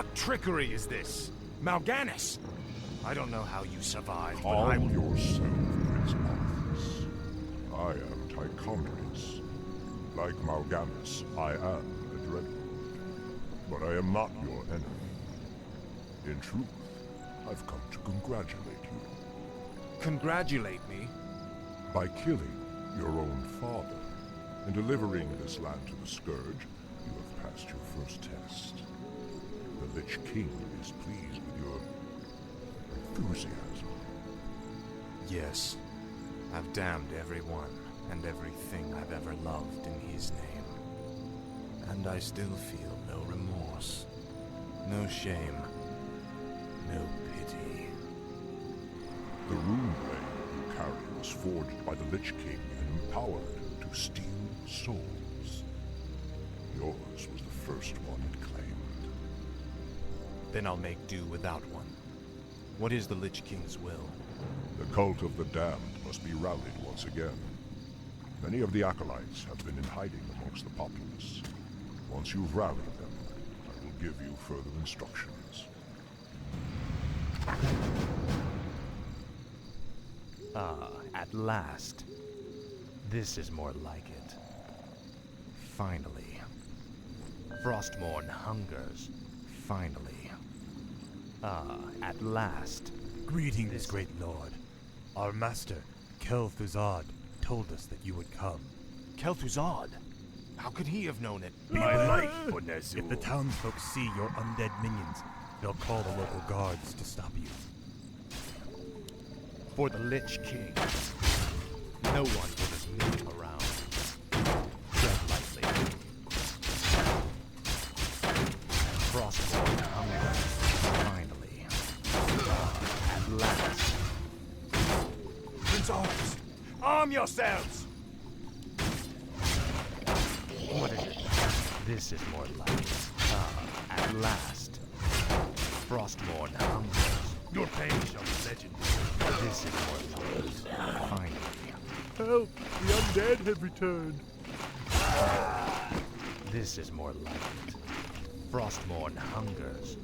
What trickery is this? Mal'Ganis! I don't know how you survived, but Calm yourself, Prince Arthas. I am Tichondrius. Like Mal'Ganis, I am a Dreadlord. But I am not your enemy. In truth, I've come to congratulate you. Congratulate me? By killing your own father and delivering this land to the Scourge, you have passed your first test. The Lich King is pleased with your enthusiasm. Yes. I've damned everyone and everything I've ever loved in his name. And I still feel no remorse, no shame, no pity. The rune blade you carry was forged by the Lich King and empowered to steal souls. Yours was the first one it claimed. Then I'll make do without one. What is the Lich King's will? The cult of the damned must be rallied once again. Many of the acolytes have been in hiding amongst the populace. Once you've rallied them, I will give you further instructions. Ah, at last. This is more like it. Finally. Frostmourne hungers. Finally. Ah, at last. Greetings, great lord. Our master, Kel'Thuzad, told us that you would come. Kel'Thuzad? How could he have known it? My life, Bonezu. If the townsfolk see your undead minions, they'll call the local guards to stop you. For the Lich King. No one would have me around. Tread lightly. Frostmourne hunger. Finally. At last. Prince Arthas, arm yourselves! What is it? This is more like it. At last. Frostmourne hungers. Your pain shall be legendary. This is more like it. Finally. Help! The undead have returned. This is more like it. Frostmourne hungers.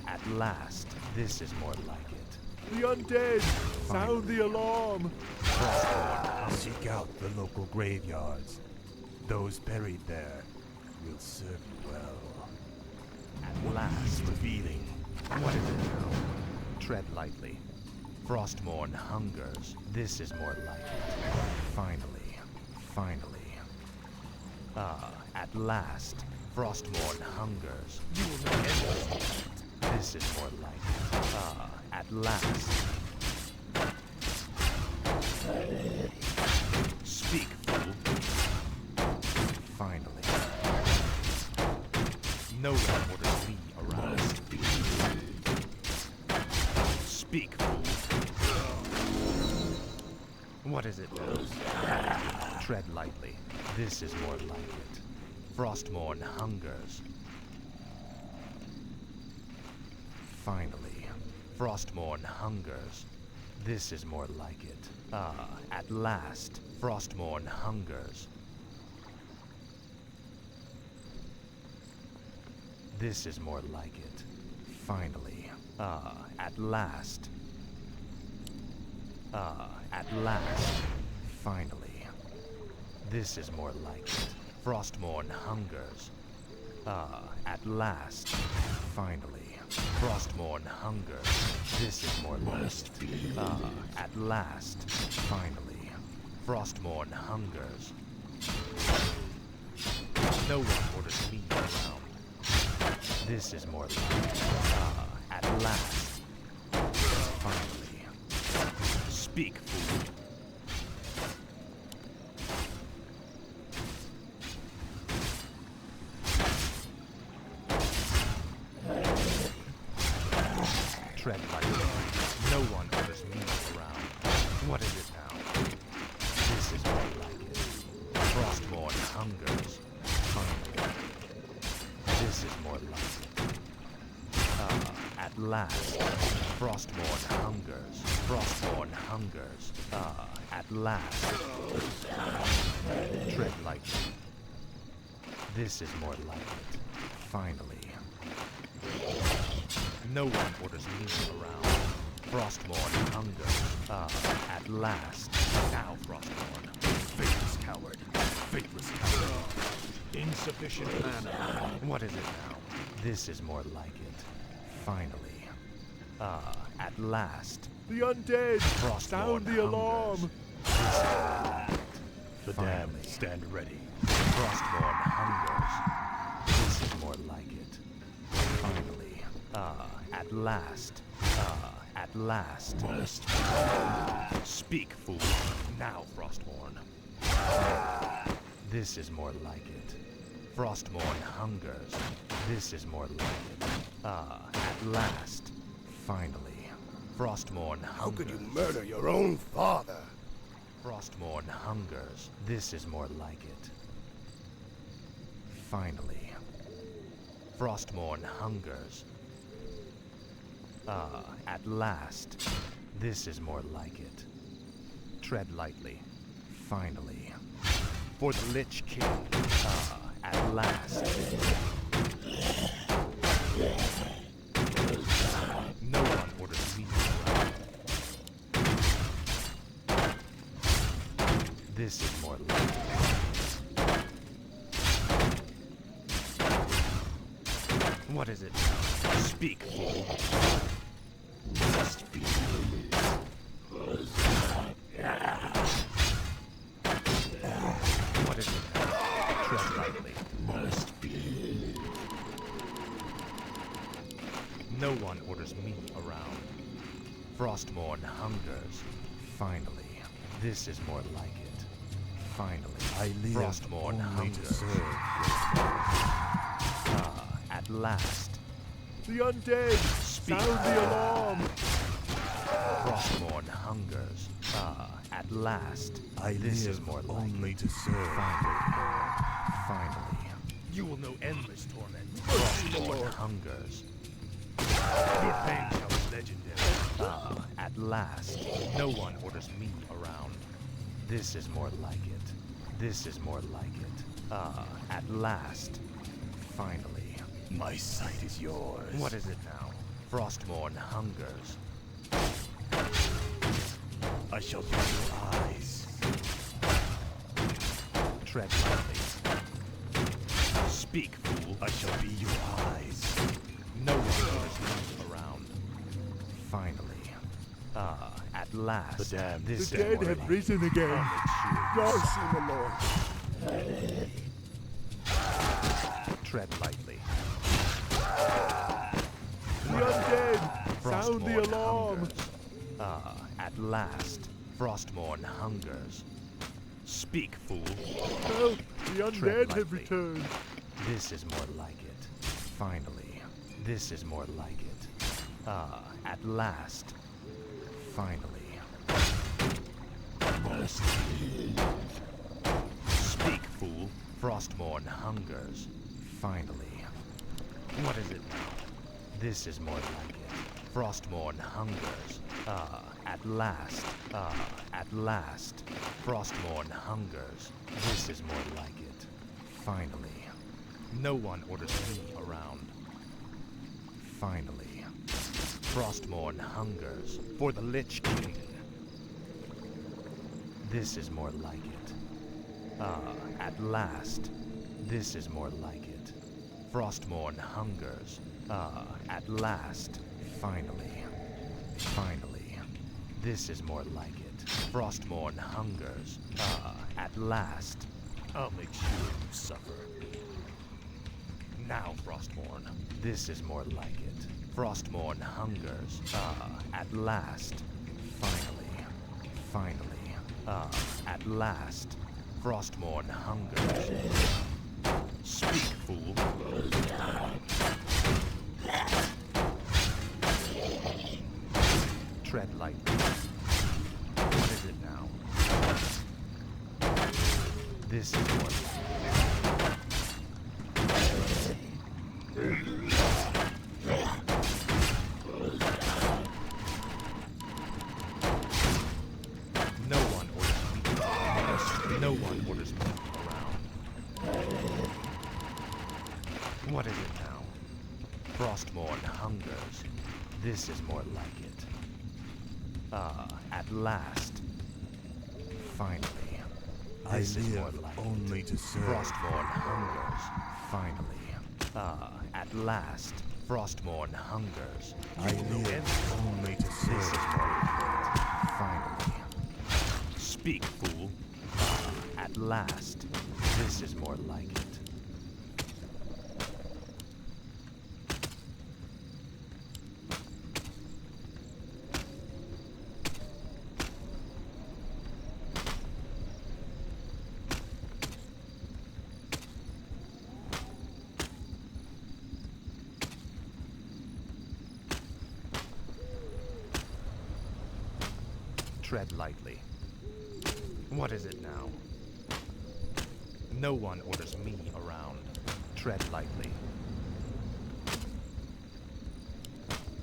At last. This is more like it. The undead! Sound the alarm! Frostmourne Seek out the local graveyards. Those buried there will serve you well. At last. Revealing. What is it now? Tread lightly. Frostmourne hungers. This is more like it. Finally. Finally. At last. Frostmourne hungers. You will not end this. This is more like it. At last. Speak, fool. Finally. No one orders me around. Speak, fool. What is it now? Tread lightly. This is more like it. Frostmourne hungers. Finally. Frostmourne hungers. This is more like it. At last. Frostmourne hungers. This is more like it. Finally. At last. At last. Finally. This is more like it. Frostmourne hungers. At last. Finally. Frostmourne hungers. This is more like it. At last. Finally. Frostmourne hungers. No one orders me around. This is more like it. At last. Finally. Speak, fool. Tread lightly. No one orders me around. What is it now? This is more like it. Frostmourne hungers. Finally. This is more like it. At last. Frostmourne hungers. Frostmourne hungers. At last. Tread lightly. This is more like it. Finally. No one orders me around. Frostborn hunger. At last. Now, Frostborn. Faithless coward. Faithless coward. Insufficient mana. What is it now? This is more like it. Finally. At last. The undead! Frostborn Sound the alarm! The damned stand ready. Frostborn hungers. This is more like it. Finally. At last. At last. Speak, fool. Now, Frostborn. This is more like it. Frostborn hungers. This is more like it. At last. Finally. Frostborn hungers. How could you murder your own father? Frostborn hungers. This is more like it. Finally. Frostborn hungers. At last. This is more like it. Tread lightly. Finally. For the Lich King. At last. No one orders me around. This is more like it. What is it now? Speak, fool. Must be. What is it now? Tread lightly. Must be. No one orders me around. Frostborn hungers. Finally. This is more like it. Finally. I live Frostborn only to hungers. serve. At last. The undead! Speak. Sound the alarm! Frostborn hungers. At last. I This live is more like only it. to serve. Finally. You will know endless torment. Frostborn hungers. Your pain shall be legendary. At last. No one orders me around. This is more like it. This is more like it. At last. Finally. My sight is yours. What is it now? Frostborn hungers. I shall be your eyes. Tread lightly. Speak, fool. I shall be your eyes. No one orders me around. Finally. At last. The damned This The is dead more have like risen again! Thus in the Lord! Tread lightly. The undead! Sound the Frostborn alarm! hungers. At last. Frostborn hungers. Speak, fool. Help! The Tread undead have lightly. returned! This is more like it. Finally. This is more like it. At last. Finally. Speak, fool. Frostborn hungers. Finally. What is it now? This is more like it. Frostborn hungers. At last. At last. Frostborn hungers. This is more like it. Finally. No one orders me around. Finally. Frostborn hungers for the Lich King. This is more like it. At last. This is more like it. Frostborn hungers. At last. Finally. Finally. This is more like it. Frostborn hungers. At last. I'll make sure you suffer. Now, Frostborn. This is more like it. Frostborn hungers. At last. Finally. Finally. At last. Frostborn hungers. Speak, fool. Tread lightly. What is it now? This is what. No one orders me. No one orders me around. What is it now? Frostmourne hungers. This is more like it. At last. Finally. This is more live like only it. to serve. Frostmourne hungers. Finally. At last. Frostmourne hungers. I live only to This is serve. more like it. Finally. Speak, fool. At last. This is more like it. Tread lightly. What is it now? No one orders me around. Tread lightly.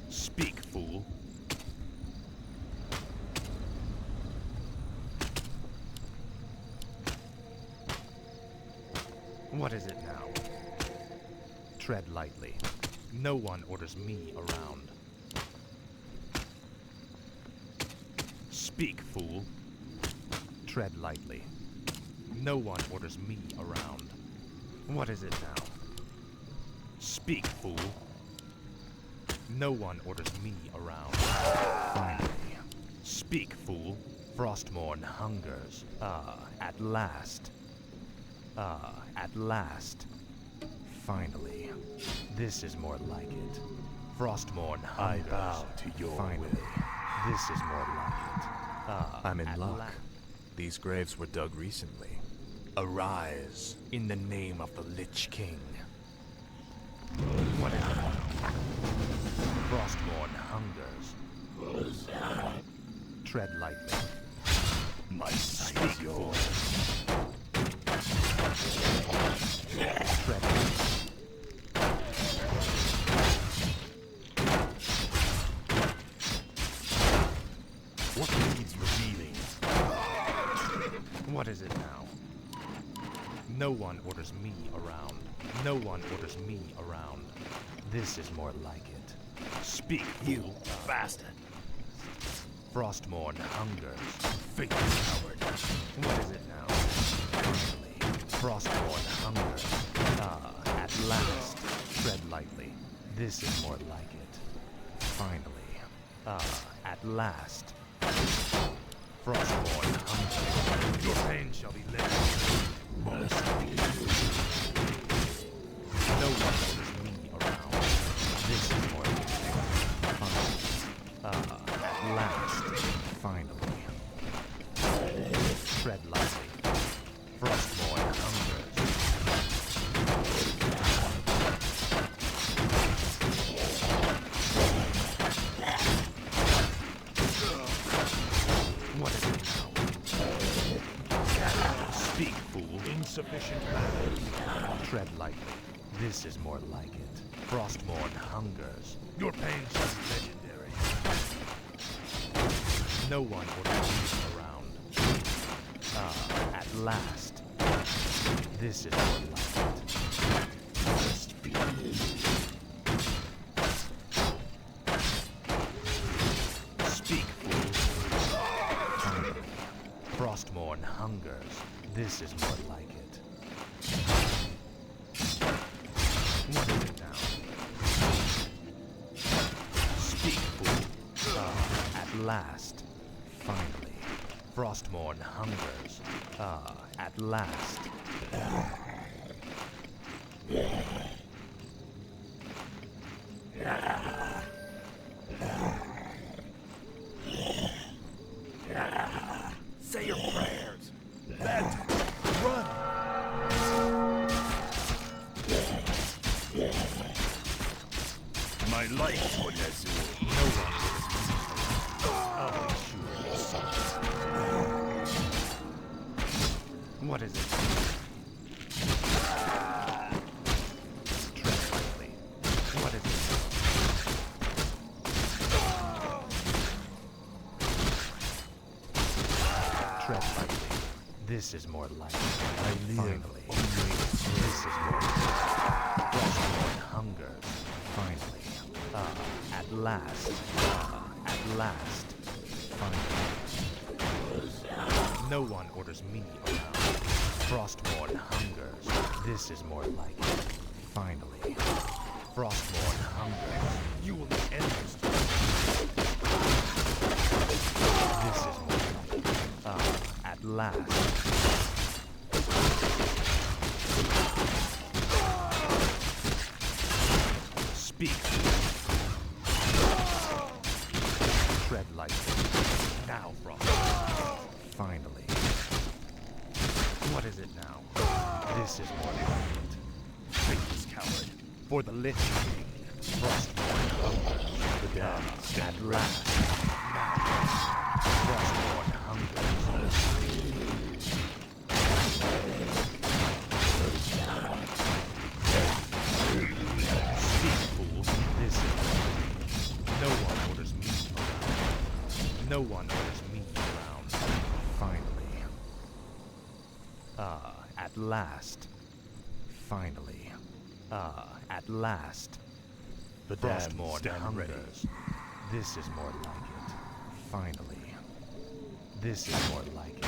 Speak, fool. What is it now? Tread lightly. No one orders me around. Speak, fool. Tread lightly. No one orders me around. What is it now? Speak, fool. No one orders me around. Finally. Speak, fool. Frostmourne hungers. At last. At last. Finally. This is more like it. Frostmourne hungers. I bow to your Finally. will. This is more like it. I'm in at luck. la- These graves were dug recently. Arise, in the name of the Lich King. What is it? Frostmourne hungers. Tread lightly. My sight Speak, is yours. Tread lightly. What needs revealing? What is it now? No one orders me around. No one orders me around. This is more like it. Speak, You fool. bastard. Frostmourne hungers. Fake coward. What is it now? Finally. Frostmourne hungers. At last. Tread lightly. This is more like it. Finally. At last. Frostmourne hungers. Your pain shall be legendary. No one orders me around. This is more like it. Finally. At last. Finally. Tread lightly. Frostmourne hungers. What is it now? Speak, fool. Insufficient mana. Tread lightly. This is more like it. Frostmourne hungers. Your pain shall be legendary. No one orders me around. At last. This is more like it. Speak, fool. Finally. Frostmourne hungers. This is more like it. What is it now? Speak, fool. At last. Finally. Frostmourne hungers. At last. Say your prayers. Bad run. My life, Onezul. No one will sure. What is it? Tread lightly. What is it? Tread lightly. This is more like it. I live Finally. only to serve. This is more like it. Frostmourne hungers. Finally. At last. At last. Finally. No one orders me around. Frostborn hungers. This is more like it. Finally. Frostborn hungers. You will not end this. This is more like it. At last. Speak. Tread lightly. Now, Frost. Finally. What is it now? This is more like it. Take this coward. For the Lich King. Frostborn hungers. The dead. At last. Frostborn hungers. Speak, fool. This is no one orders me around. No one orders me around. Finally. At last. Finally. At last. The damned Frostborn stand ready. hungers. This is more like it. Finally. This is more like it.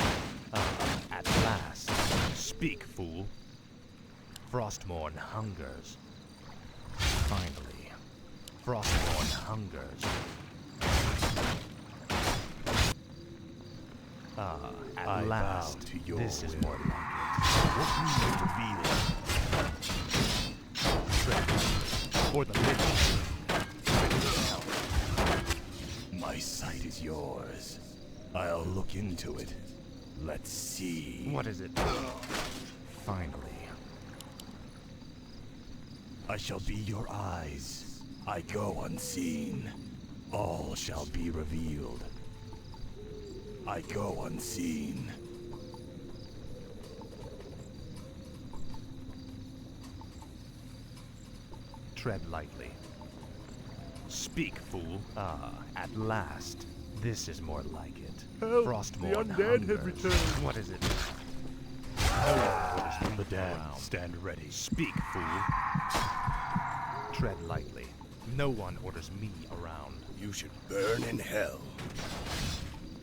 At last. Speak, fool. Frostborn hungers. Finally. Frostborn hungers. At I last. bow to your This is will. more like What you reveal? it. Tread for the living. My sight is yours. I'll look into it. Let's see. What is it? Finally. I shall be your eyes. I go unseen. All shall be revealed. I go unseen. Tread lightly. Speak, fool. At last. This is more like it. Help! Frostborn The undead have hungers. returned. What is it? No one orders me The dead around. stand ready. Speak, fool. Tread lightly. No one orders me around. You should burn in hell.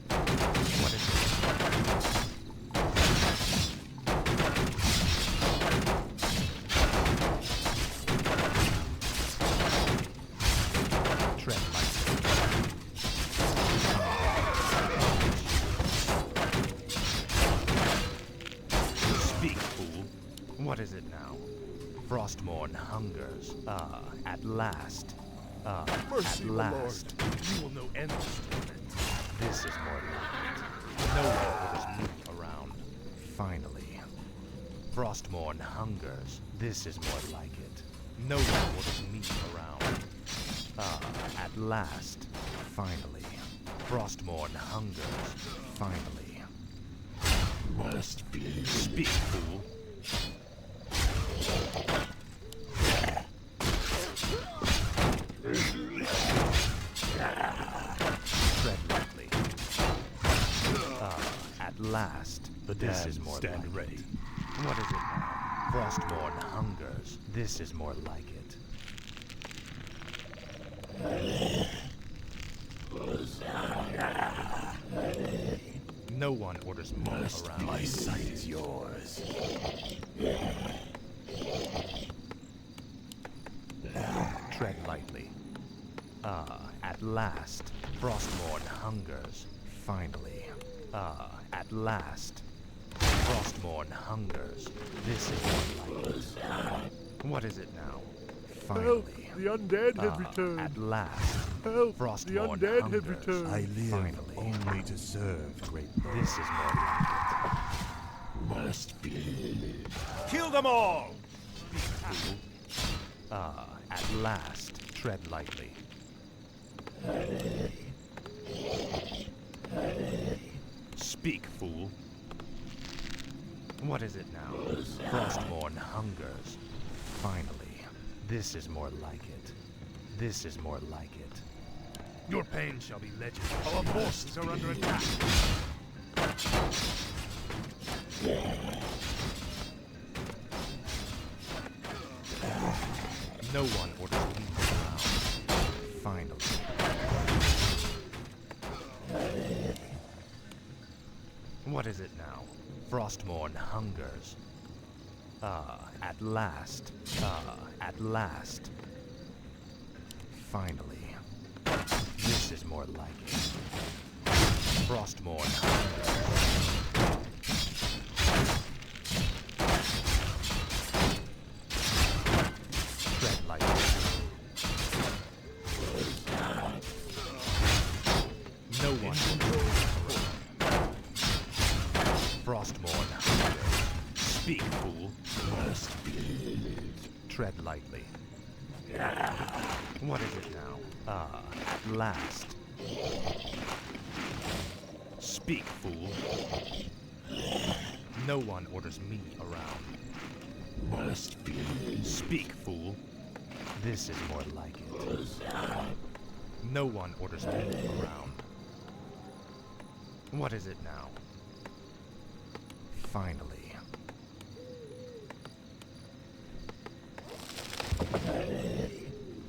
What is it? Tread lightly. Speak, fool. What is it now? Frostborn hungers. At last. Mercy, At my last. You will know endless torment. This is more like it. No one orders me around. Finally. Frostborn hungers. This is more like it. No one orders me around. At last. Finally. Frostborn hungers. Finally. Must be. Speak, fool. Tread lightly. At last. The This damned is more stand like ready. it. What is it now? Frostborn hungers. This is more like it. No one orders me around. My sight is yours. Tread lightly. At last. Frostborn hungers. Finally. At last. Frostborn hungers. This is more like it. What is it now? Help! Finally. The undead have At returned. last. Help! The Frostborn undead hungers. have returned. I live Finally. only to serve, great. This is more like Must be. Kill them all! it. At last. Tread lightly. Speak, fool. What is it now? Frostborn hungers. Finally. This is more like it. This is more like it. Your pain shall be legend. Our forces are under attack. No one orders me around. is it now? Frostmourne hungers. At last. At last. Finally. This is more like it. Frostmourne hungers. Tread lightly. No one will Frostmourne hungers. Speak, fool. Tread lightly. What is it now? At last. Speak, fool. No one orders me around. Speak, fool. This is more like it. No one orders me around. What is it now? Finally.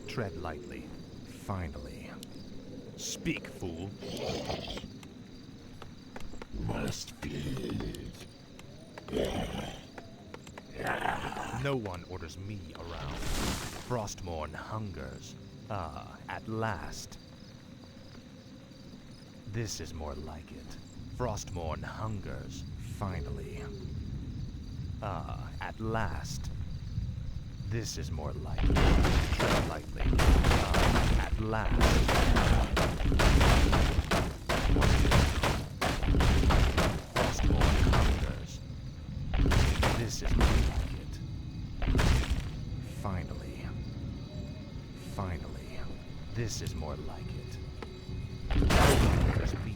Tread lightly. Finally. Speak, fool. No one orders me around. Frostmourne hungers. At last. This is more like it. Frostmourne hungers. Finally. At last. This is more like it. Tread lightly. At last. Frostmourne hungers. This is more like it. Finally. Finally. This is more like it. There's me.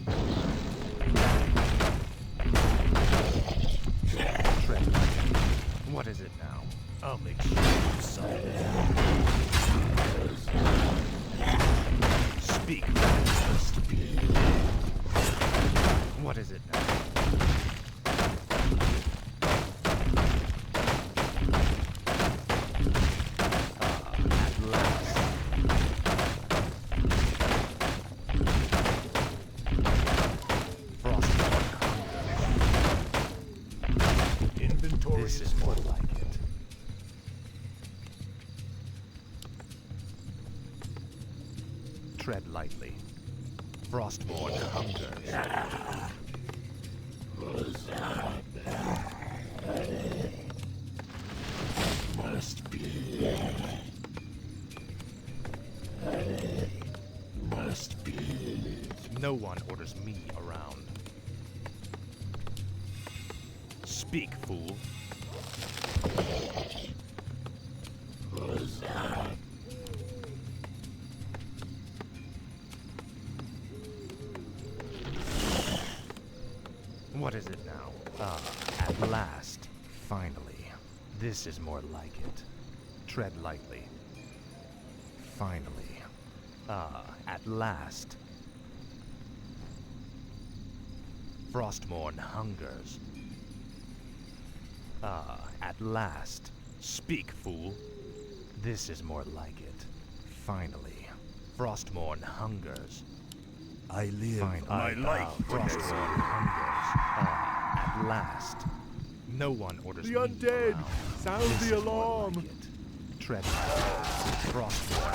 Tread lightly. What is it now? I'll make sure you saw it. Speak first. What is it now? At last. Frostmourne hunger. Inventory This is more like it. Tread lightly. Frostmourne hungers. No one orders me around. Speak, fool. What is it now? At last. Finally. This is more like it. Tread lightly. Finally. At last. Frostmourne hungers. At last. Speak, fool. This is more like it. Finally. Frostmourne hungers. I live. Finally. My life. Frostmourne hungers. At last. No one orders The me undead! around. Sound This the is more alarm! like it. Tread lightly. Frostmourne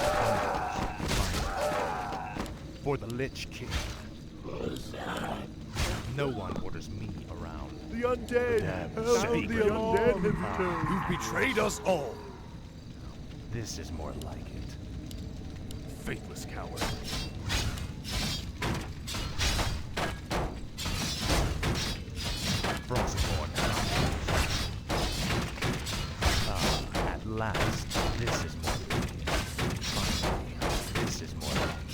hungers. Finally. For the Lich King. No one orders me around. The undead! Help! Speak. The undead have returned! You've betrayed us all. This is more like it. Faithless coward. Frostmourne hungers. At last. This is more like it. Finally. This is more like it.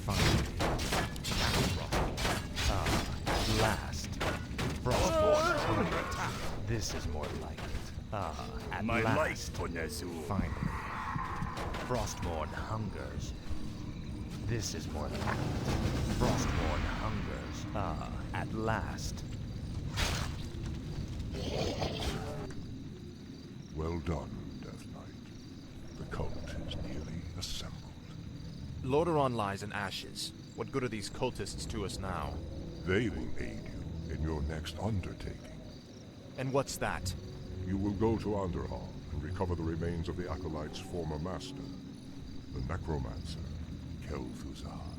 Finally. At last. Frostmourne hungers. This is more like it. At My last. life, Ponezu. Finally. Frostmourne hungers. This is more like it. Frostmourne hungers. At last. Well done, Death Knight. The cult is nearly assembled. Lordaeron lies in ashes. What good are these cultists to us now? They will aid you in your next undertaking. And what's that? You will go to Underhall and recover the remains of the Acolyte's former master, the necromancer, Kel'Thuzad.